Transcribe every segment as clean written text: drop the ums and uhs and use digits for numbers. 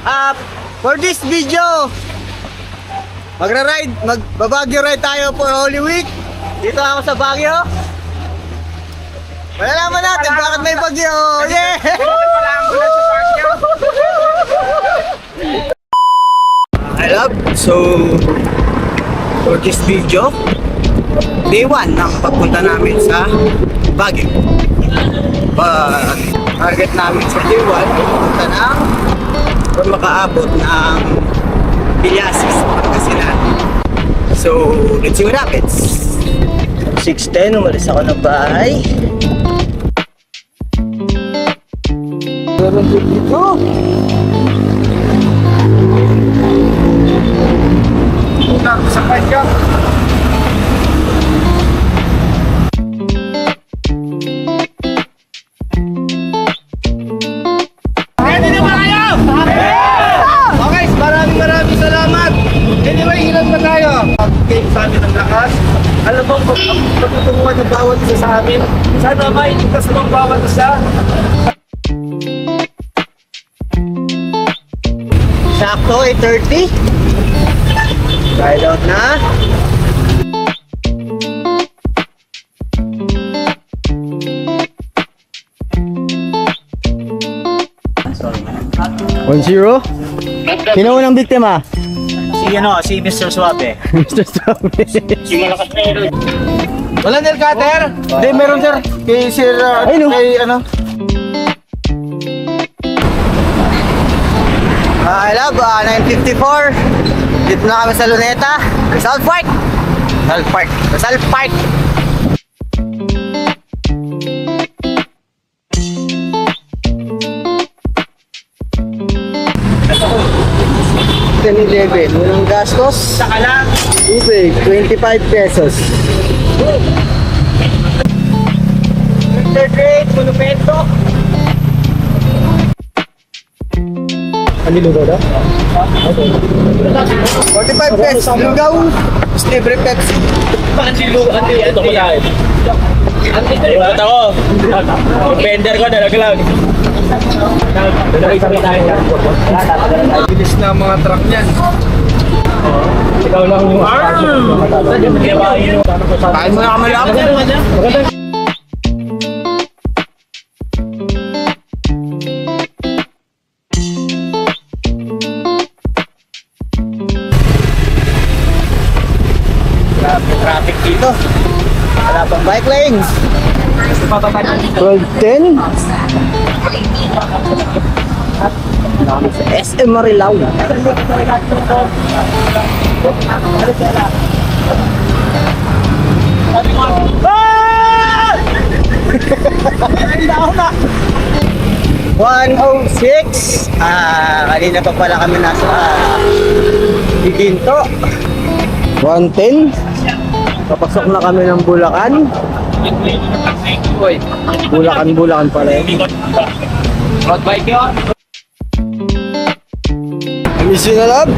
For this video, magbabagyo ride tayo for Holy Week. Dito ako sa Baguio. Malalaman natin bakit may bagyo. Yeah! I love. So, for this video, day 1 ng pagpunta namin sa Baguio. Target namin sa day 1, pupunta ng or makaabot ng Biliasis, Pangasinan. So, let's see what happens. 6:10, umalis ako ng bahay. Meron dito. Sa kanya. Maraming salamat. Anyway, ilan na tayo? Okay, sa amin ang lakas. Alam mo, pagtutunguhan ng bawat isa sa amin. Sana mailigtas ng bawat isa. Sakto, 8:30. Ride out na. Sorry. 1-0. Sino unang biktima? Si Mr. Suave. Mr. Suave. Si malakas na yun. Wala nail cutter? Hindi, meron sir. Kay sir, kay ano? I love 954. Dito na kami sa Luneta. Rizal Park. Rizal Park. $11. Unang gastos. Saka lang. Tubig, 25 pesos. Intergrade, monumento. Ano lugaw daw? 45 pesos. Lugaw. Libre Pepsi. Ito ko lang. Ito ko. Vendor ko, nalaglag. Bilis na mga truck niyan. Ikaw lang yung Kain mo na kami lang. Traffic dito. Wala pang bike lanes. 12:10. Sa SM Marilao. Ah! 106. Kanina pa pala kami nasa Giginto. 110. Papasok na kami ng Bulacan. Bulacan pala yun. Road bike yun. Miss you na love.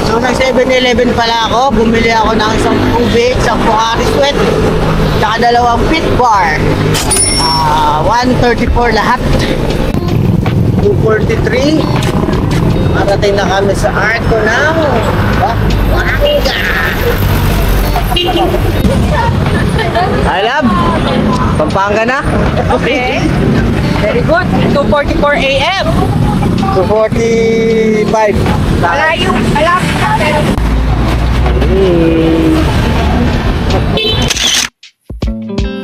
So nag 7-Eleven pala ako. Bumili ako ng isang tubig, isang Pocari Sweat, tsaka dalawang Pit Bar. 134 lahat. 243. Marating na kami sa Arco ng Pampanga. I love Pampanga na. Okay. Very good. 2:44 a.m. 245. Malayo. Malapit natin.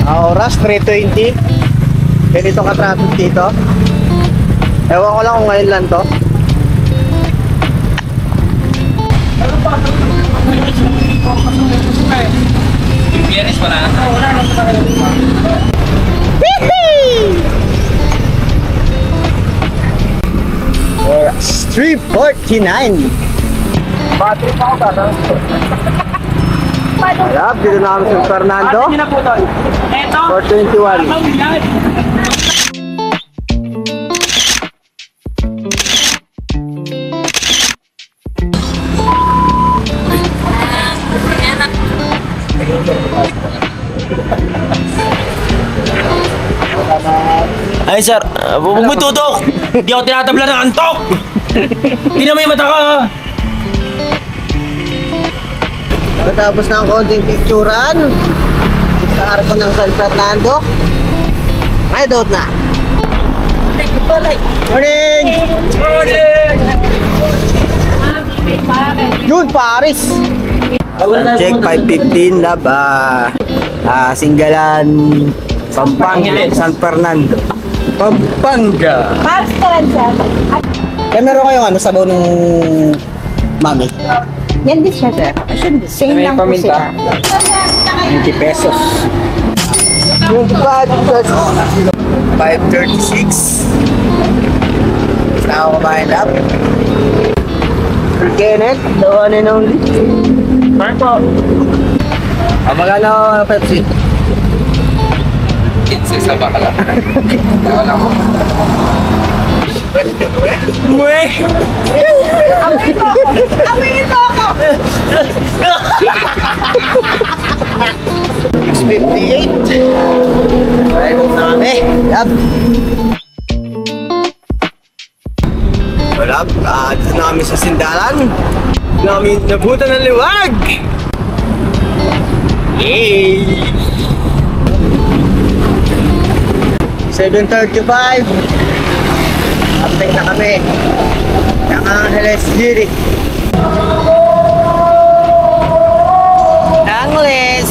Oras 3:20. Ganito ka-traffic dito. Ewan ko lang kung ngayon lang to. Biyernes wala na. Oras 3:49. Battery pa ako ba? Alap, dito na kami sa Fernando. Ano na po doon? Eto. 421. Ay sir, huwag mo tutok! Hindi ako tinatabla ng antok! Hindi na may mata ka! Matapos ng konting picturean sa arko ng San Fernando, ay doon na. Morning! Yun, Paris! Check 515 lab, Singgalan, Pampanga, San Fernando. Pampanga! Kaya meron kayong ano, sabaw ng mami? Yan din siya, sir. Same lang po sila. 20 pesos. Yung bad plus 536. Basta ako kumain up. Kenneth, the one and only. Marco. Magkano Pepsi? Isa ba ka lang? Wala ko. Uwe! Aminin mo ako! 658. Ay, doon na kami. Lab. Wala, dito na kami sa Sindalan. Namin nabutan ng liwag. Yay! 7:35. Update na kami. Yung Angeles City. Angeles!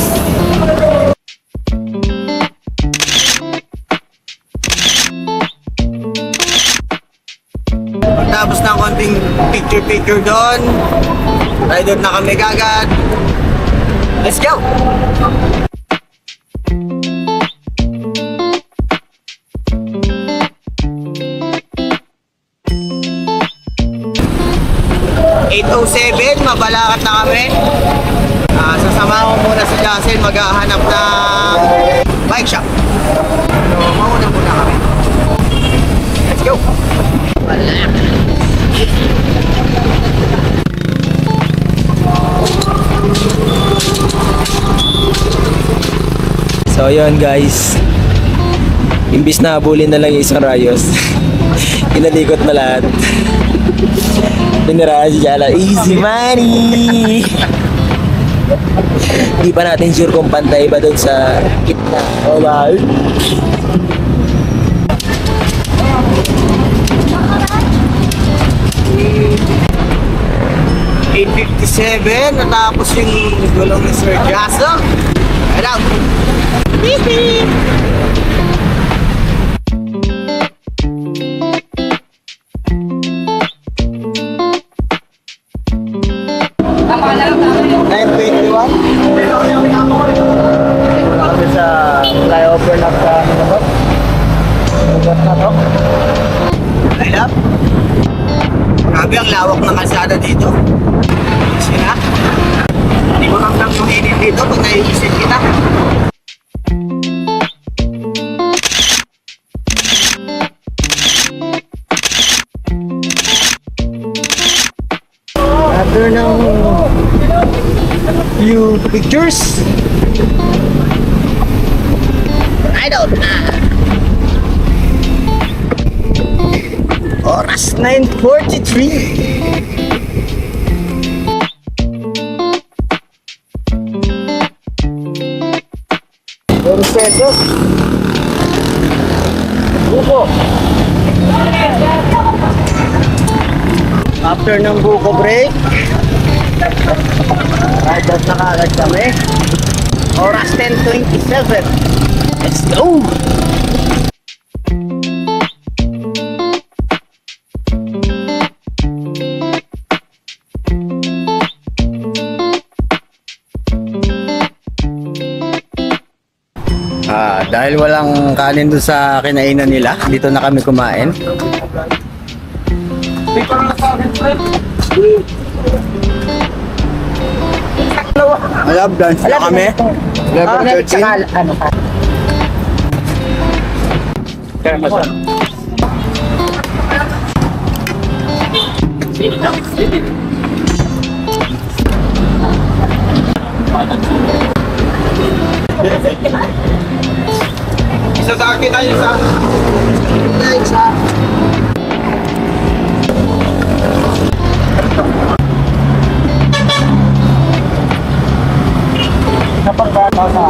Pagtapos ng konting picture doon, ride out na kami kagad. Let's go! Mabalakat na kami. Sasama ko muna si Jasen maghahanap ng bike shop. So, mauna muna kami. Let's go! So yun guys, imbis na habulin na lang yung isang rayos, inalikot na lahat. Piniraan si Jala, easy money! Di pa natin sure kung pantay ba doon sa gitna. O ba? 8:57, natapos yung gulong ni Sir Jaso. Hello! Hihi! Kami sa flyover na sa lugar na to. Hello? Grabe ang lawak ng kalsada dito. Sira. Hindi mo hanggang suminin dito pag naiisip kita. After ng few pictures, I don't know. Oras 9:43. Pesos. Buko. After ng buko break, ride out na kagad kami. Oras 10:27. Let's go! Dahil walang kanin doon sa kinainan nila, dito na kami kumain. Love dance na kami. 11:13. Ano ka? Lagi tayo sa...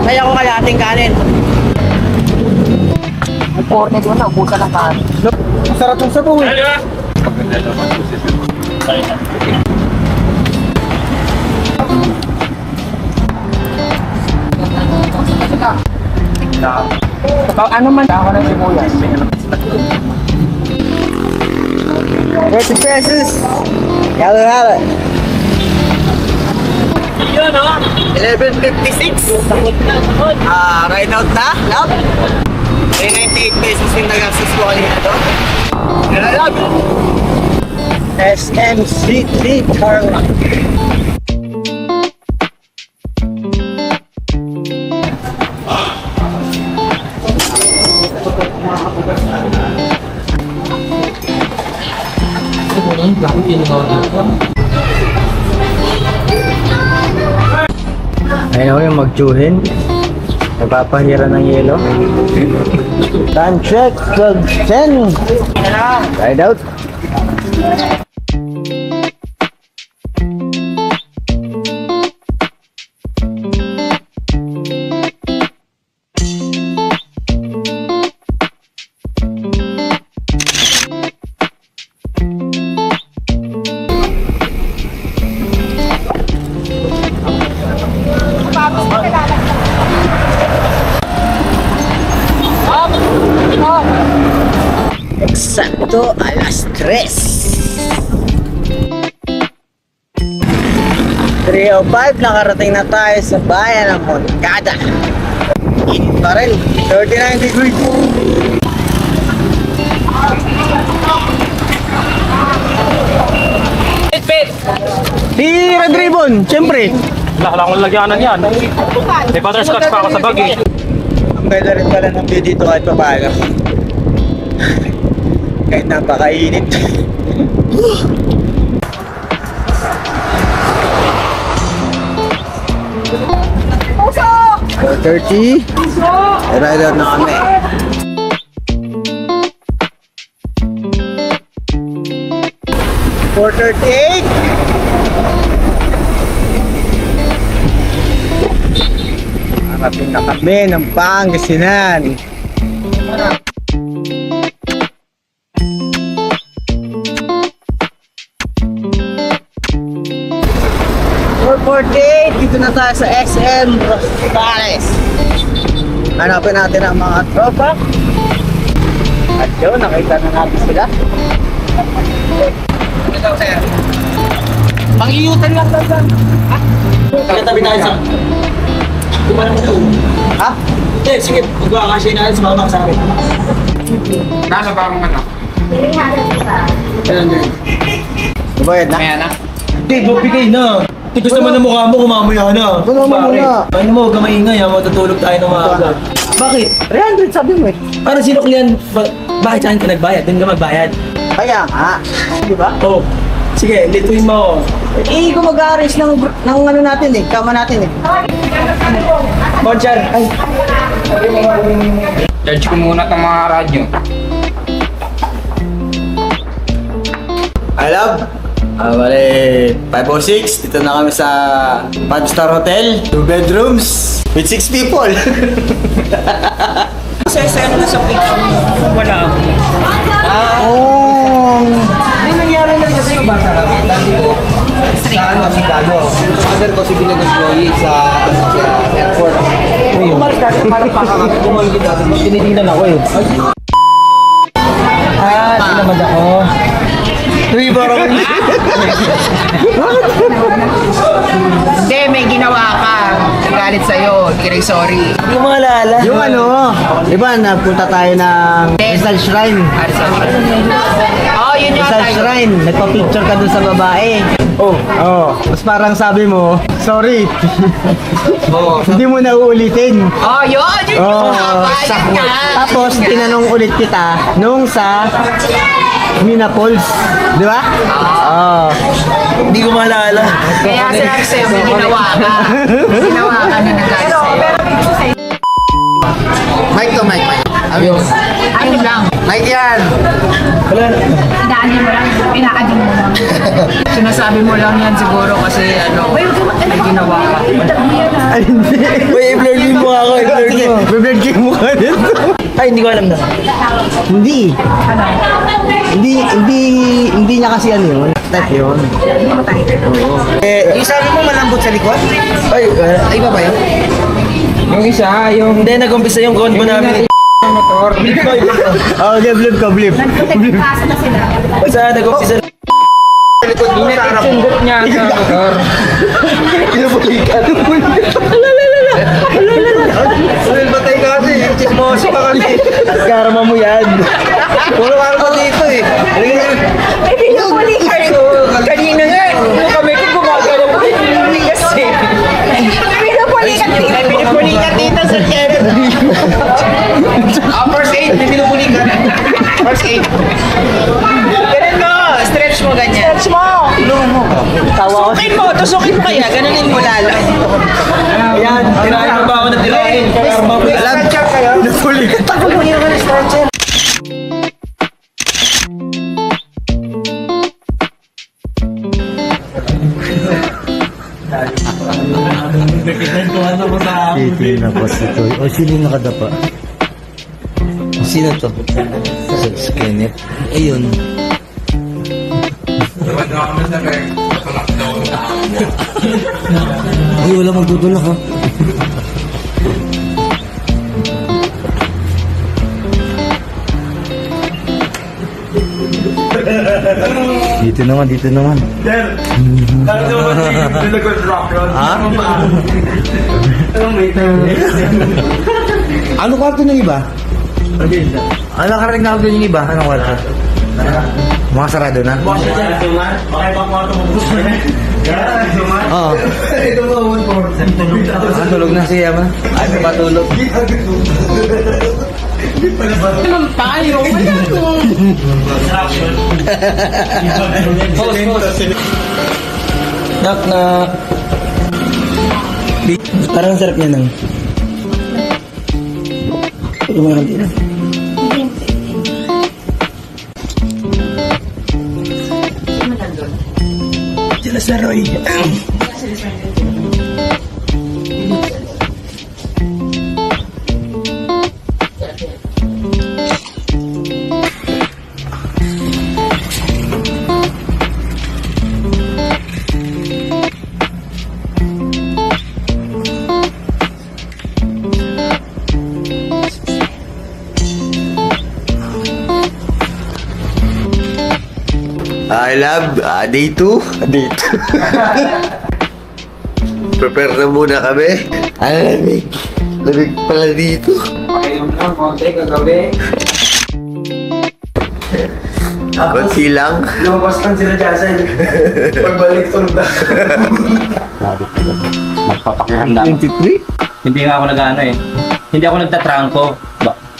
Kaya ko kalating kanin. Ang corner doon, naubusan ng kanin. Masarap yung sabaw eh. Ano man ako ng sibuyas? 30 pesos. Yalo, yalo. 11.56. Ride out na. Love. 398 pesos yung nagastos ko kanina doon. Love. SM City Tarlac. Ayun ako yung magjuhin. Nagpapahira ng yelo. Time check, 12:10. Ride out. Eksakto alas 3:05, nakarating na tayo sa bayan ng Moncada. Init pa rin, 39 degrees. Si Red Ribbon, siyempre. Wala akong lagyanan yan. May butterscotch pa ako sa bag eh. Ang ganda rin pala ng view dito kahit papaano. Kahit napakainit. Puso! 4:30. Ride out na kami. $4:38. Harapin na kami ng Pangasinan. Dito na tayo sa SM Rosales. Hanapin natin ang mga tropa. At yun, nakita na natin sila. Pang-iutan lang daw dyan. Ha? Katabi tayo sa... Kumalang mo doon. Ha? Hindi, sige. Magkakasya natin sa mga sa akin. Nasa ba ang ano? Kailan din? Nabayad na? Kaya na? Hindi, bibigay na. Gusto mo na mukha mo, kumamaya na. Ano mo muna? Ano mo, huwag ka maingay ha, matutulog tayo ng maaga. Bakit? 300 sabi mo eh. Para sinuklian, bakit saan ka nagbayad? Doon ka magbayad. Kaya nga. Di ba? Oh, sige, lituin mo. Eh, gumag-arrange ng ano natin eh. Kama natin eh. Monchar, ay, Charge ko muna itong mga radyo. I love. Bale, 506. Dito na kami sa 5-star hotel. 2 bedrooms. With 6 people. sesend na sa picture. Wala ako. Oh. Hindi nangyari na kasi yung bata kami. Dati ko, sa ano, Chicago. Father ko si bilang employee sa airport. Umalis dati, parang pakakapit. Umalis dati, tinitingnan ako eh. Tinamad ako. Uy, parang... Hindi, may ginawa ka. Nagalit sa'yo. Hindi ka rin sorry. Hindi ko maalala. Yung ano, di ba, napunta tayo ng Rizal Shrine. Oh, yun yung Rizal Shrine. Nagpa-picture ka dun sa babae. Oh. Tapos parang sabi mo, sorry. Hindi mo na uulitin. Oh, yun! Yun yung bayad ka. Tapos tinanong ulit kita nung sa Mina Falls, di ba? Oo. Hindi ko maalala. Kaya sinabi sa'yo, may ginawa ka. Ginawa ka na nagalit sa'yo. Mic to mic. Ayun. Ano lang, Nike yan. inaanin mo lang, inaanin mo lang. Sinasabi mo lang yan siguro kasi may ginawa ka. Uy, i-vlogin mo ako, i-vlogin mo. I-vlogin mo ka dito. Ay, hindi ko alam na. Hindi. Hindi niya kasi ano yun. Type yun. Yung sabi mo malambot sa likod? Ay, iba ba yun? Yung isa, yung... Hindi, nag-umpisa yung combo namin. motor. Oh, okay, blip ka, blip. Nagpasa na sila. Basta nag-umpisa. Sundot niya sa motor. Pinupulikan. Batay ka kasi, chismoso ka kasi. Karma mo yan. Puro karma dito eh. Ay, pinupulikan. Kanina nga, kami ko gumagalaw. Kasi, pinupulikan dito. Pinupulikan dito sa Kenneth. First aid, may pinupulikan. First aid. Ganun mo, stretch mo ganyan. Stretch mo. Tawa ko. Tusukin mo kaya, ganunin mo lalo. Ayan, tirahin mo ba ako na tirahin? Alam, pinupulikan. Pinupulikan ka na stretcher. Titin na po si Toy. O, sino yung nakadapa? Sino to? Si Kenneth. Ayun. Ay, wala magtutulak ha. Dito naman, dito naman. Ha? Ano kwarto ng iba? Ano nakarinig na ako doon yung iba? Anong kwarto? Mga sarado na? Oo. Tulog na siya ba? Ay, may patulog. Naman tayo, wala ko. Knock knock. Parang sarap niya nang. Lumayan din. Sila sa Roy. I love, day 2. Day 2. Prepare na muna kami. Ang lamig. Lamig pala dito. Ayun lang, konti kagabi. Konti lang. Lumabas lang sila dyan. Pagbalik tulog na. Magpapakiramdam. 23? Hindi nga ako nag-ano eh. Hindi ako nagtatrangko.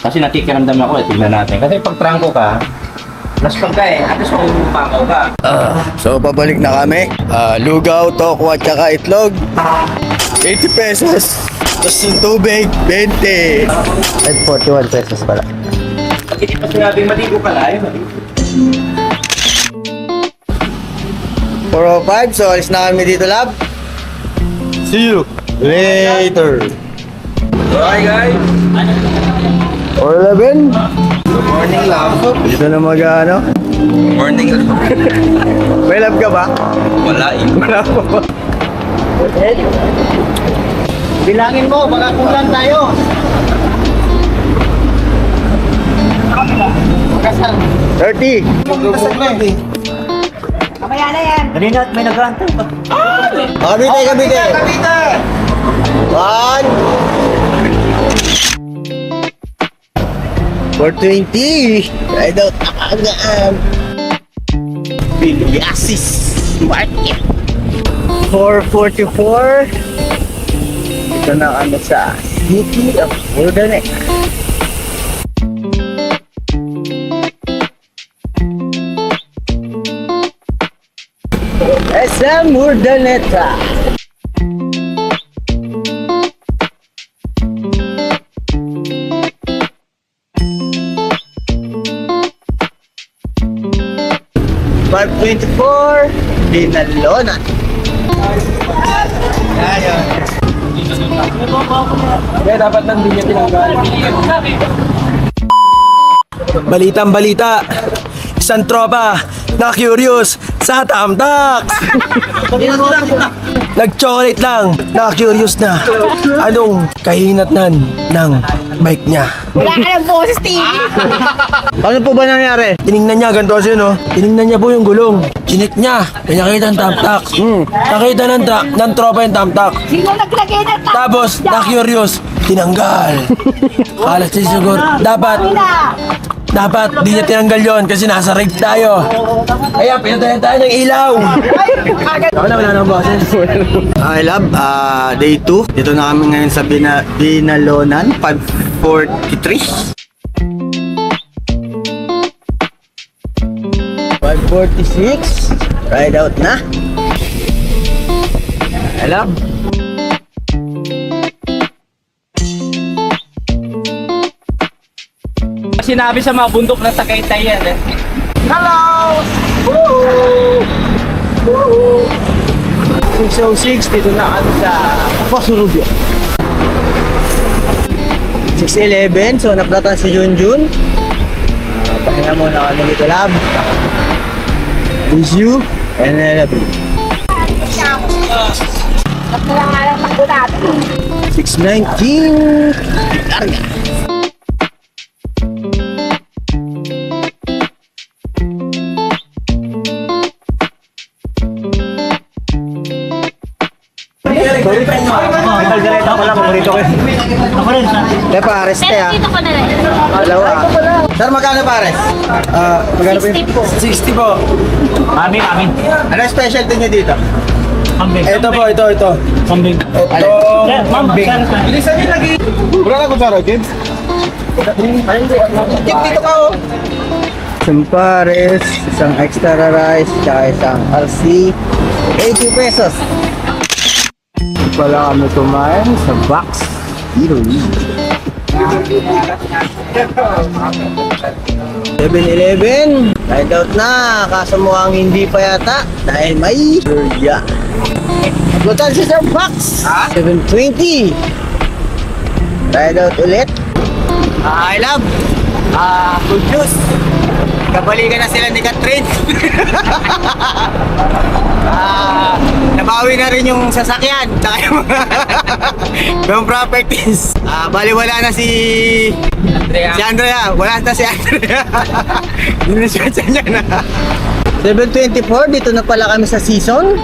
Kasi nakikiramdam ako eh. Tignan natin. Kasi pag trangko ka, naspag ka eh. At gusto kong pakaw ka. So, pabalik na kami. Lugaw, tokwa, tsaka itlog. 80 pesos. Tapos yung tubig, 20. At 41 pesos pala. Pag hindi pa sinabing maligo ka na, ayun maligo. 405, so alis na kami dito, lab. See you later. Bye guys. 411. Good morning, love. Dito na mag-ano. Morning, love. May lab ka ba? Wala eh. Wala pa ba? Bilangin mo, baka kulang tayo. 30. Mamaya na yan. Kanina at may nag-aantay pa. Kabite, kabite. Kapita! 1. 420. I don't again. Biliasis. Market. 444. Ito na kami sa City of Urdanek. SM Urdaneta. 524, Binalonan. Ayan. Kaya dapat nandun niya tinanggal. Balitang balita. Isang tropa na curious sa Tamtax. Nag-chocolate lang, na-curious na. Anong kahinatnan ng bike niya? Wala ka ng boses, TV. Ano po ba nangyari? Tiningnan niya, ganito kasi no. Tiningnan niya po yung gulong. Chinik niya, kaya nakita ng Tamtax. Nakita ng tropa yung Tamtax. Sino naglagay ng tap? Tapos, na-curious, tinanggal. Kala siya siguro, dapat di niya tinanggal yon kasi nasa rig tayo. Kaya pinatayan tayo ng ilaw. Wala na boses. Okay, love. Day 2. Dito na kami ngayon sa Binalonan, 543. 546. Ride out na. I love. Sinabi sa mga bundok na Tagaytay yan eh. Hello! Woo! Woo! 606, dito na kami sa Pasurubio. 611, so naplatan si Junjun. Pahinga muna kami dito, lab. Is you, and then 619. Carga. Sorry, may kaldereta ko lang, paborito ko. Ako rin, sir. Pares, te, ah. Dito ko na lang. Dalawa. Sir, magkano pares? Magkano po yun? 60 po. Amin. Ano specialty nyo dito? Kambing. Ito po, ito. Kambing. Ito, kambing. Bilisan nyo lagi. Wala na kutsara, kids. Kid, dito ka, oh. Isang pares, isang extra rice, tsaka isang RC. 80 pesos. Pala kami kumain sa Box Eatery. 7-Eleven, ride out na. Kaso mukhang hindi pa yata dahil may surya. Maglutan si Sir Box. 720. Ride out ulit. I love. Good news. Kabalikan na sila ni Catherine. Nabawi na rin yung sasakyan. Tsaka yung properties. Baliwala na si Andrea. Wala na si Andrea. Diniswetsa niya na. 724, dito na pala kami sa season.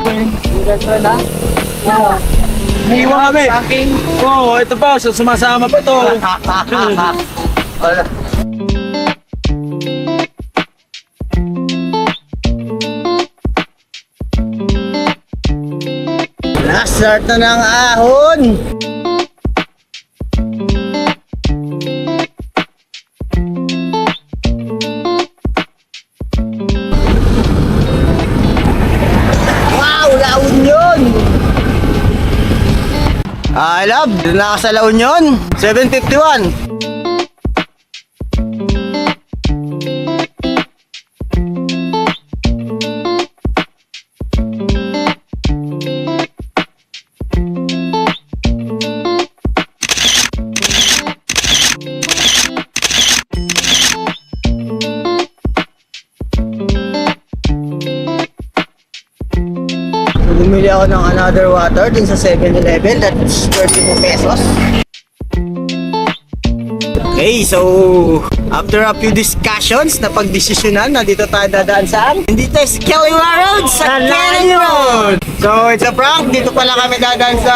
Iwan kami. Oo, ito pa, sumasama pa to. Start na ng ahon. Wow, La Union. I love, doon na ka sa La Union. 751. Bumili ako ng another water din sa 7-Eleven. That's 32 pesos. Okay, so after a few discussions na pagdesisyonan na dito tayo dadaan saan? Dito sa Kellywa Road, sa Cannon Road. So it's a prank, dito pala kami dadaan sa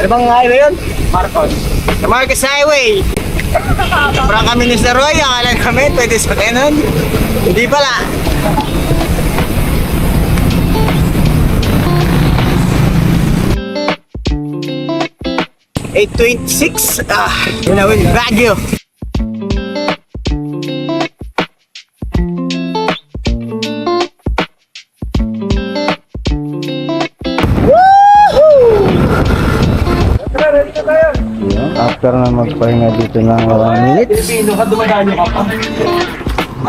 ano bang highway yun? Marcos. Sa Marcos Highway. Prank kami ni Sir Roy, akala namin pwede sa Cannon. Hindi pala. 826. Yun na, with Baguio. After na magpahinga dito ng 1 minute. Pilipino ka, dumadaan ka pa.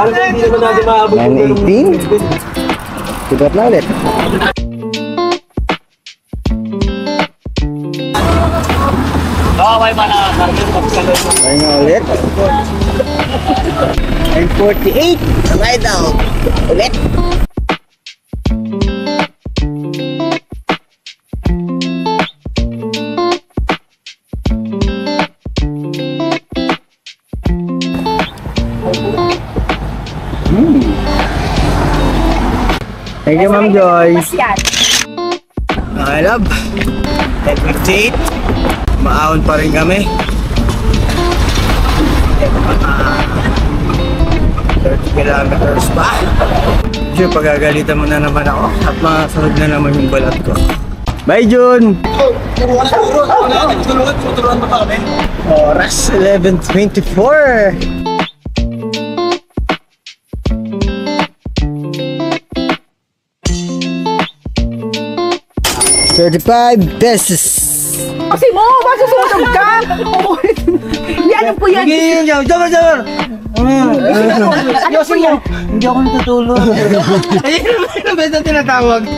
Alam mo, hindi naman natin maabot yung 9:18. Super na ulit. Kaya nga ulit. 9:48. Ride out. Ulit. Thank you, Ma'am Joyce. Okay, love. 10:58. Maahon pa rin kami. 30 kilometers pa. Sure, pagagalitan mo na naman ako at masunod na naman yung balat ko. Bye, Jun! Tuturuan mo pa kami. Oras 11:24. 35 pesos. Kasi mo, masusunod ka! Yan po yan! Sige, Jabber, Jabber! Ano po yan? Hindi ako natutulog. Ayun ang best na tinatawag.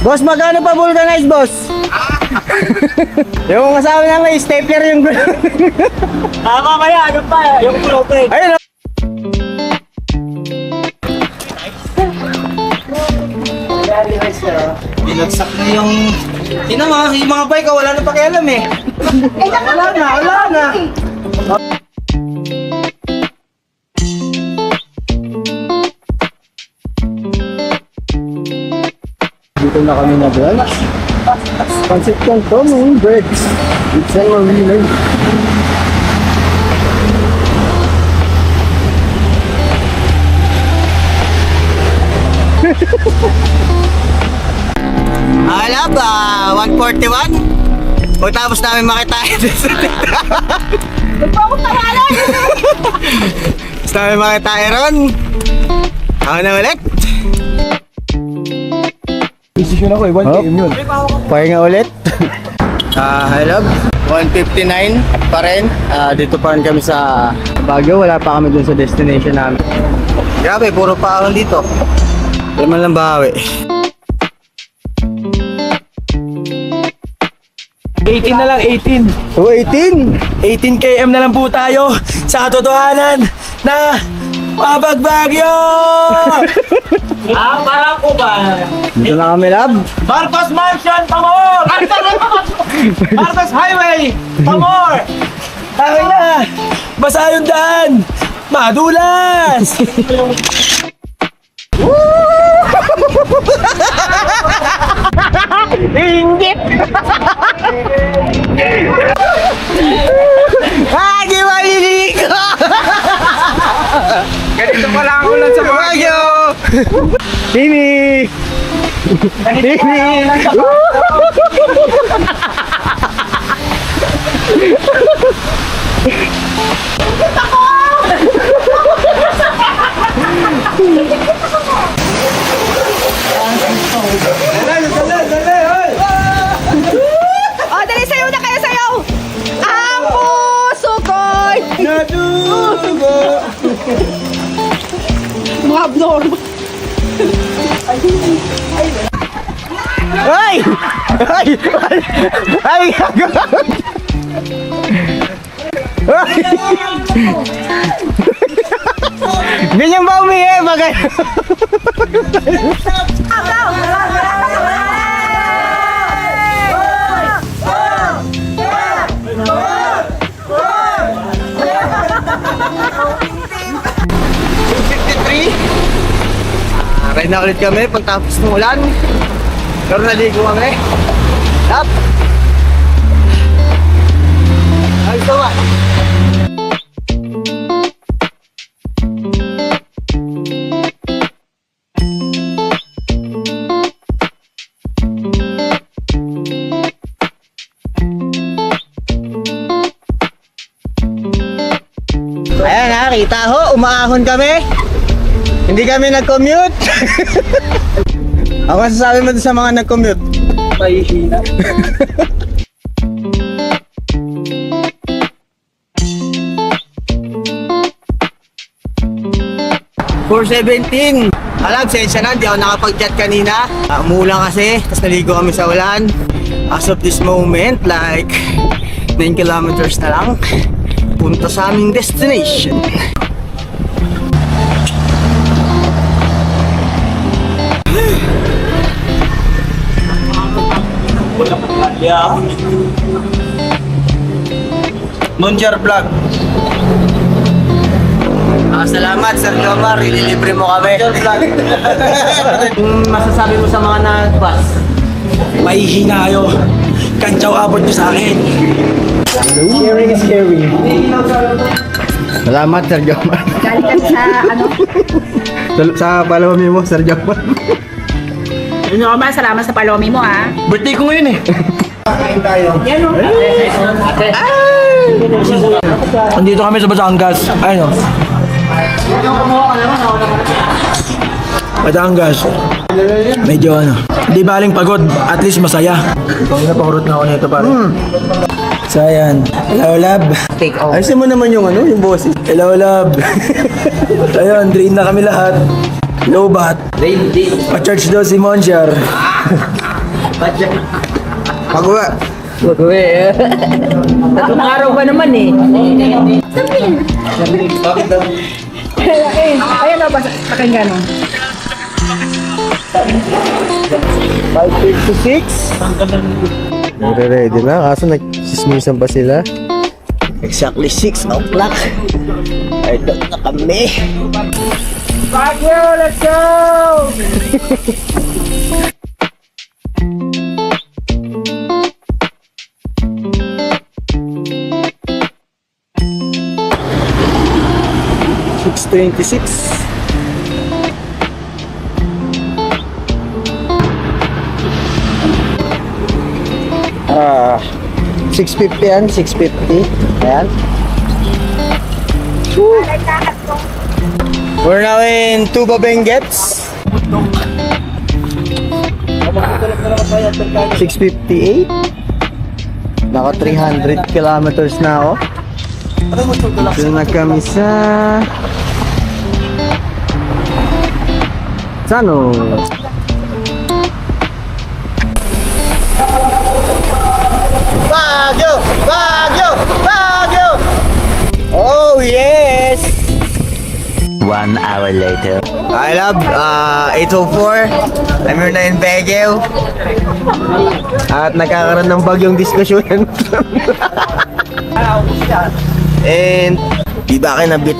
Boss, magkano pa vulcanize, boss? Yung kasama na may stapler yung gulo. Mamaya, ano pa? Yung floating. Ayun o. Binagsak na yung... Tingnan mo, yung mga bike, wala na pakialam eh. Wala na. Dito na kami na brunch. Pancit Canton, yung breads. It's an original. Alam ba, 141? Pagtapos namin makitain sa Nagpapong pangalan! Tapos namin makitain ron. Ako na ulit. Decision ako eh, 1km yun. Pahinga ulit. Hi love, 1:59 pa rin. Dito pa rin kami sa Baguio. Wala pa kami dun sa destination namin. Grabe, puro paahon dito. Wala man lang bawi. 18 na lang, 18. So 18? 18 km na lang po tayo sa katotohanan na Bagbagyo! Parang ko ba? Dito na kami love. Marcos Mansion, Pamor! Marcos Highway, Pamor! Tayo na! Basa yung daan! Madulas! Inggit! Di ba liligo? Ganito pala ang ulan sa Baguio! Tini! Tini! O, dali sayaw na kayo, sayaw! Ang puso ko'y Nadugo! mga abnormal. Ay! Ay! Ay! Ay! Ganyan ba umihi? Bagay! Ride na ulit kami pagtapos ng ulan. Pero naligo kami. Up! Ay, ito ba? Ayan ha, kita ho, umaahon kami. Hindi kami nag-commute. Ako masasabi mo sa mga nag-commute. Mahihina. 4:17. Alam, sensya na, di ako nakapag-chat kanina. Umulan kasi, tapos naligo kami sa ulan. As of this moment, like 9 kilometers na lang, punta sa aming destination. Yeah. Munjar Vlog. Salamat, Sir Jomar. Ililibre mo kami. Masasabi mo sa mga nag-bus? Mahihina kayo. Kantsaw abot nyo sa akin. Sharing is caring. Salamat, Sir Jomar. Galing ka sa ano? Sa palawami mo, Sir Jomar. Normal, salamat sa palomi mo ha. Birthday ko ngayon eh. Yan o. Andito kami sa Batangas. Ayun o. Batangas. Medyo ano. Hindi baling pagod. At least masaya. Kung napahurot na ako nito pare. So ayan. Hello love. Take off. Ayusin mo naman yung ano, yung boses. Hello love. Ayun, drain na kami lahat. Low bat. Pa-church daw si Monjar. Magawa. Tatlong araw ba naman eh? Bakit daw? Ayan o, pakinggan o. 5:56. Nare-ready na, kaso nagsismisan pa sila. Exactly 6 o'clock. Ay, doon na kami. Baguio, let's go! Ah, 6:50 yan, 6:50. Ayan. Woo. We're now in Tuba Benguets. 6:58. Naka 300 kilometers na ako. Dito na kami sa ano? Baguio! Baguio! Baguio! Oh yes! 1 hour later. I love 8:04. I'm here na in Baguio. At nagkakaroon ng bagyong diskusyonan. And di ba kayo nabit?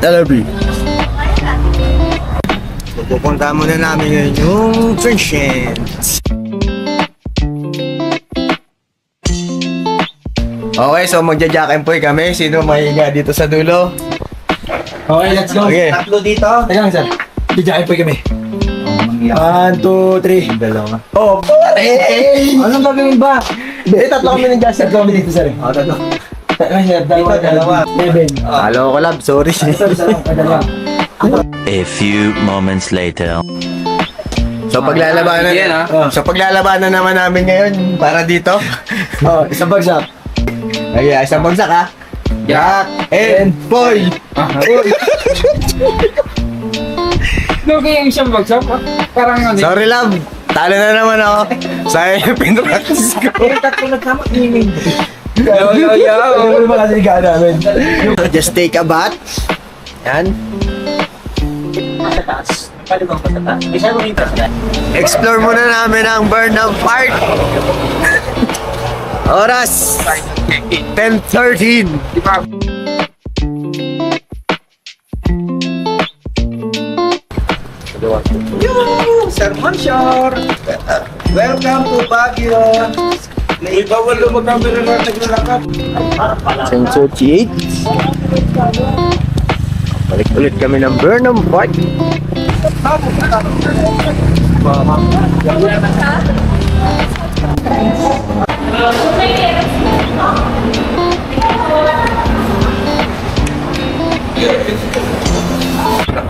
Talabi. Pupunta muna namin ngayon yung Trenchant. Okay, so magja-jack-and-poy kami. Sino mahiga dito sa dulo? Okay, let's go. Okay. Tatlo dito. Teka lang sir. Dijakin po kami. 1, 2, 3. Dalawa. Oh, pare! Anong gagawin ba? Tatlo kami ng gas. Tatlo kami dito sir. Tatlo. Dalawa. 11. Halo ko lab, sorry. Dalawa. A few moments later. So paglalabanan naman namin ngayon para dito. Oh, isang bagsak. Ay, isang bagsak ha. Jack and Boy. Lugi yung siyang bagsak. Parang ano. Sorry love, talo na naman ako. Sayang yung pinractice ko. Ano ba kasi higaan namin? Just take a bath. Yan. Explore muna namin ang Burnham Park. Oras 10:13. Sir Monshore. Welcome to Baguio. Bawal lumagkamera na naglalakad. 10:38. Balik ulit kami ng Burnham Park.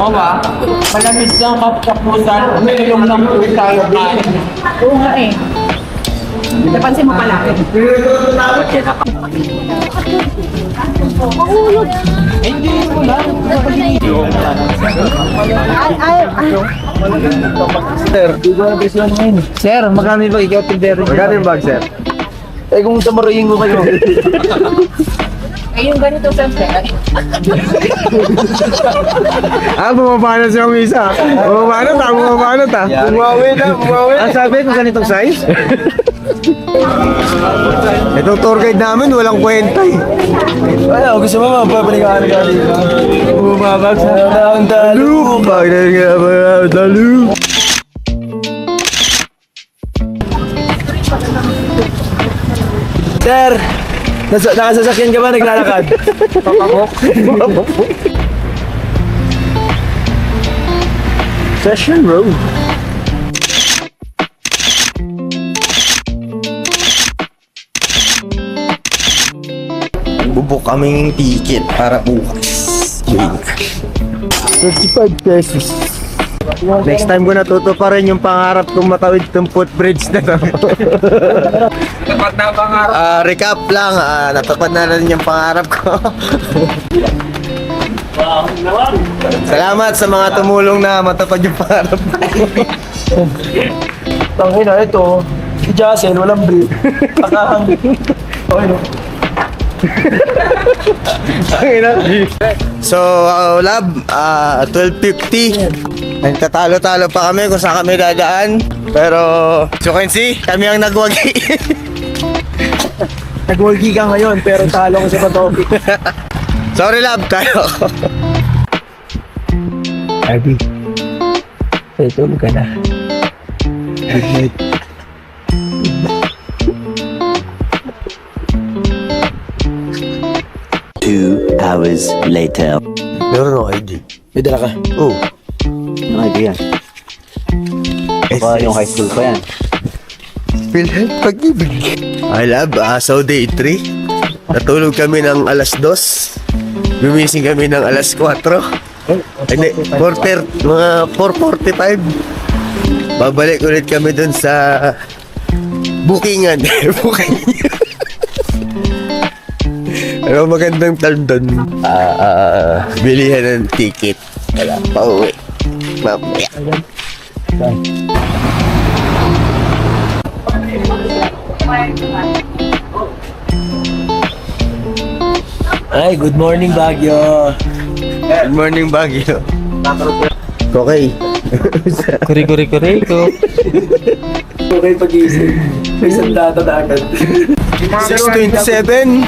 Oo ba? Malamig lang kapkapusan. Umiinom lang po tayo kain. Oo nga eh. Napansin mo pala. Sir, magkano yung ikaw tindero? Magkano yung bag, sir? Eh kung samaruin ko kayo. Ay, yung ganito siyempre. Bumaba na siya isa. Bumaba na ta. Bumawi na. Ang sabi ko ganitong size? Itong tour guide namin, walang kwenta eh. Ano, gusto mo mapapalikaan ka dito? Bumabag sa ang dalo. Bakit nga ba dalo? Sir, nakasasakyan ka ba naglalakad? Session Road. Bubuk kaming ticket para bukas. 35 pesos. Next time ko natuto pa rin yung pangarap kong matawid itong footbridge na to. Recap lang, natupad na rin yung pangarap ko. Salamat sa mga tumulong na matupad yung pangarap ko. Tangina, ito. Si Jasen, walang brief. Okay, no? So, lab, 12:50. Nagtatalo-talo pa kami kung saan kami dadaan. Pero, as you can see, kami ang nagwagi. Nagwalgi ka ngayon, pero talo ko sa topic. Sorry, lab, tayo. Abby, tulog ka na. Good night. 2 hours later. Meron ako ID. May dala ka. Oh. Ano idea yan? Yung high school pa yan. PhilHealth Pag-ibig. Ay, lab, so day 3. Natulog kami ng alas 2. Gumising kami ng alas 4. Hindi, mga 4:45. Babalik ulit kami dun sa bookingan. Bookingan. Ano magandang term dun? Bilihan ng ticket. Wala, pauwi. Mamaya. Ay, good morning, Baguio. Good morning, Baguio. Okay. Kuri ko. Okay, pag-iisip. May sandata na agad. 6:27.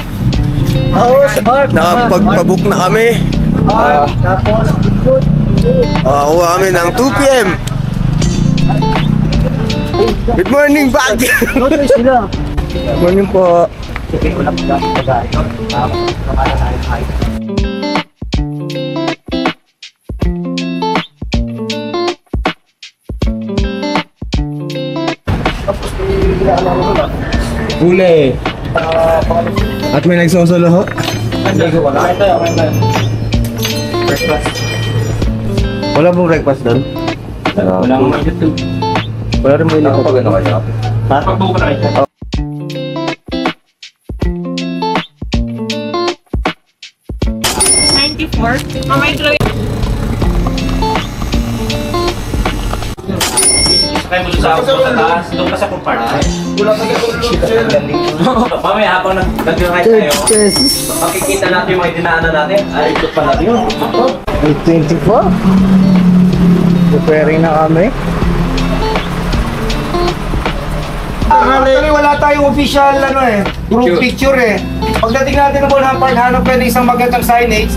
Nakapagpabook na kami. Kuha kami ng 2 p.m. Good morning, Baguio. Good morning po. Huli. At may nagsosolo ho. Wala pong breakfast doon? Walang YouTube. Wala rin mo yun ako. Ha? Pagbuko na kayo. Kaya mo sa ako sa taas, doon ka sa compartment. Mamaya habang nag-ride tayo, makikita natin yung mga dinaanan natin. Ay, ito pala yun. 8:24. Preparing na kami. Actually, wala tayong official group picture eh. Pagdating natin ng Bonham Park, hanap kayo ng isang magandang signage,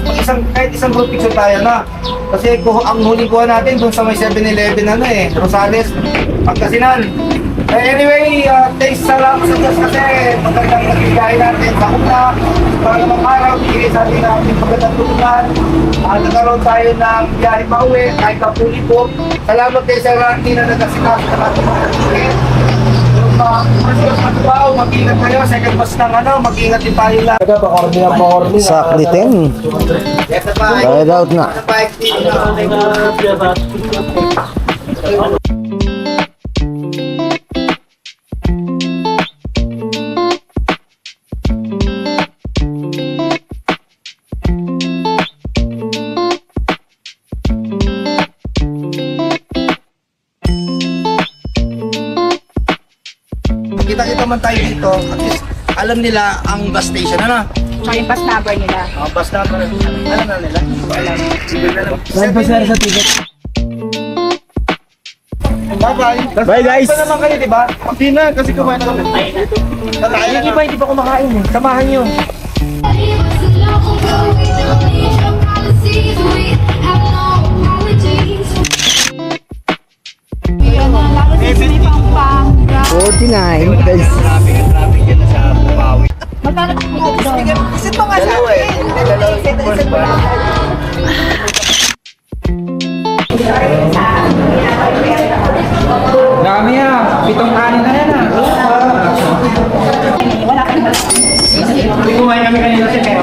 kahit isang group picture tayo na. Kasi ang huling kuha natin doon sa may 7-Eleven Rosales, Pagkasinan. Anyway, thanks sa salamat sa Diyos kasi magandang nagbigay natin sa una. Para namang araw, bigay sa atin natin magandang tulungan. Nagkaroon tayo ng biyahe pa uwi, kahit na puli po. Salamat kayo sa Randy na nagkasikaso sa natin mga ticket. Wow, mag-ingat kayo. Second bus ng mag-ingat din tayo lang. Sakli 10. Kaya out na. naman tayo dito, at least alam nila ang bus station, ano? Tsaka yung bus number nila. Ang bus number, alam na nila. Alam. Saan pa sir sa ticket? Bye-bye. Bye guys! Ito naman kayo, di ba? Hindi na, kasi kumain na kami. Yung iba hindi pa kumakain eh. Samahan nyo. Pampanga. 49 guys. Traffic yan na sa Bumawi. Magkano ang ticket doon? Isit mo nga sa Dalawa eh. akin. Dalawa Isit mo nga. Dami ah. 7 kanin na yan ah. Wala ka na. Kumain kami kanina sa pero.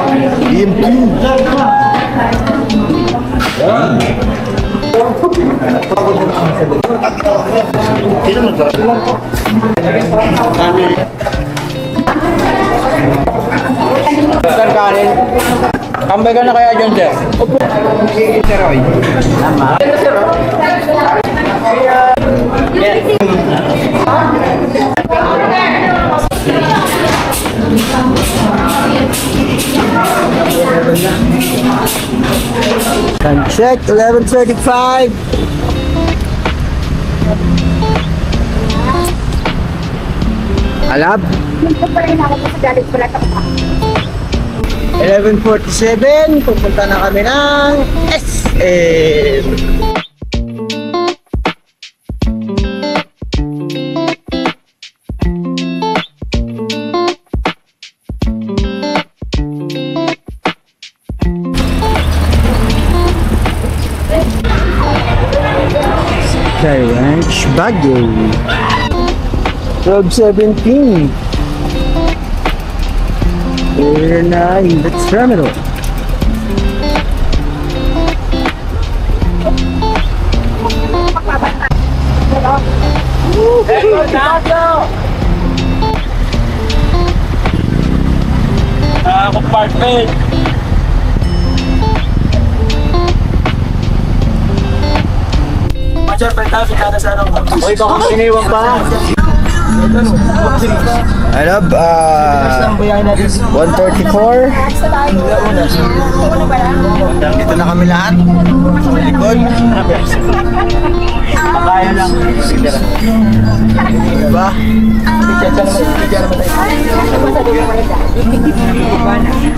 Sir Karen, kambay ka na kaya dyan sir? Sir Roy. Time check, 11:35. Alab, Nagpa rin ako sa galit pala sa 11:47. Pupunta na kami ng SM. Sky Ranch, Baguio. 12:17. We're na in the terminal. Compartment. Major, pwede kada sa anong. Uy, baka iniwan pa. I love, 134. Dito na kami lahat. Sa likod. Kaya lang. Diba?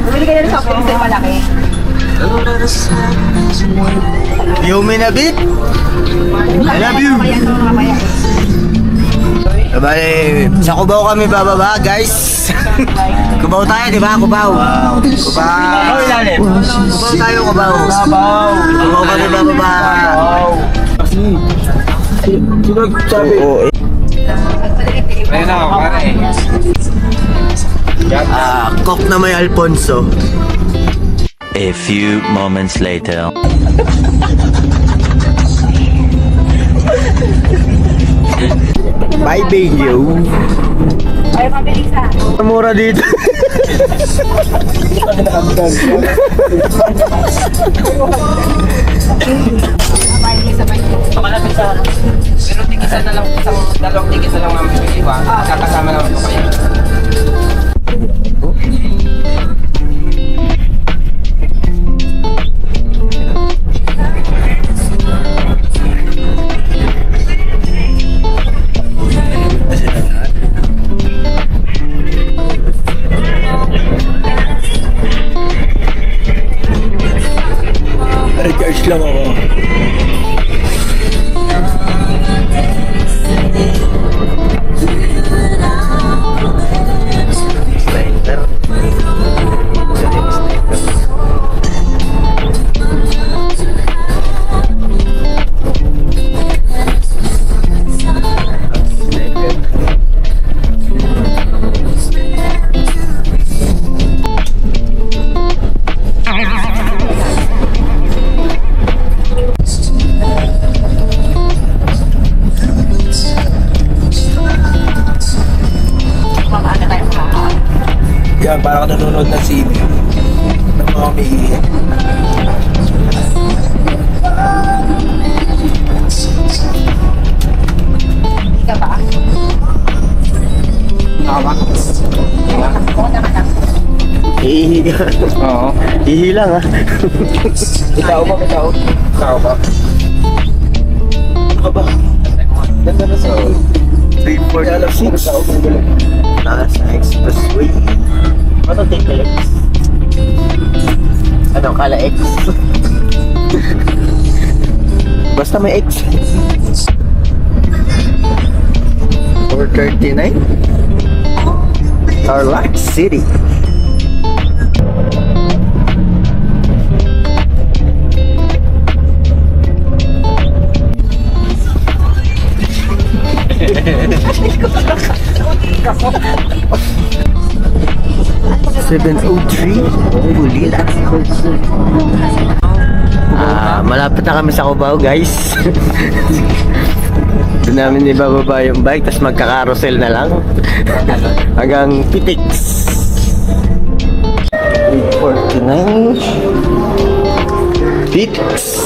Bumili kayo ng soft drinks na malaki. You mean a bit? I love you. Bale, sa Cubao kami bababa, guys. Cubao tayo, di ba? Cubao. Cubao. ilalim. Cubao tayo, Cubao. Cubao kami bababa. Oo. Ayun na, pare. Coke na may Alfonso. A few moments later. Bye, Bayo. Ay, mabilis ah. Mura dito. Pakalapit sa ano. Pero tigisa na lang, dalawang tigisa lang namin yung iba. Kakasama naman po kayo. Recharge lang ako. Yan, parang nanonood ng sine. Ng mga umiiyak. Ka ba? Oo. Hihilang ah. Ikaw ba? Ikaw ba? Ganda na sa 346. Nasa expressway. Ano take X? Ano, kala X? Basta may X. 439 Tarlac City. Bulila. Malapit na kami sa Cubao, guys. Doon namin ibababa yung bike, tapos magka-carousel na lang. Hanggang Pitix. 849 Pitix.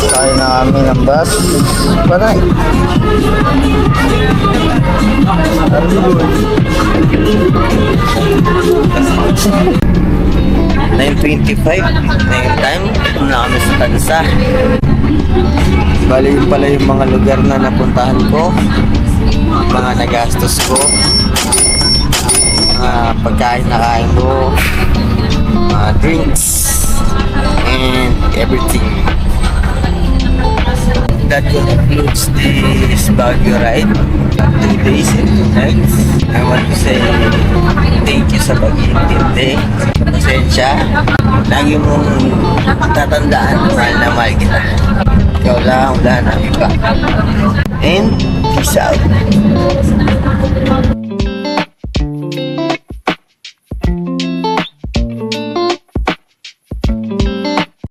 Tayo na kami ng bus. Panay. $9:25 na yung time. Doon na kami sa Tansa. Bali yun pala yung mga lugar na napuntahan ko, mga nagastos ko, mga pagkain na kain ko, mga drinks, and everything. That concludes this Baguio ride. 2 days and 2 nights. I want to say thank you sa pag-iintindi. Pasensya. Lagi mong tatandaan, mahal na mahal kita. Ikaw lang, wala na iba. And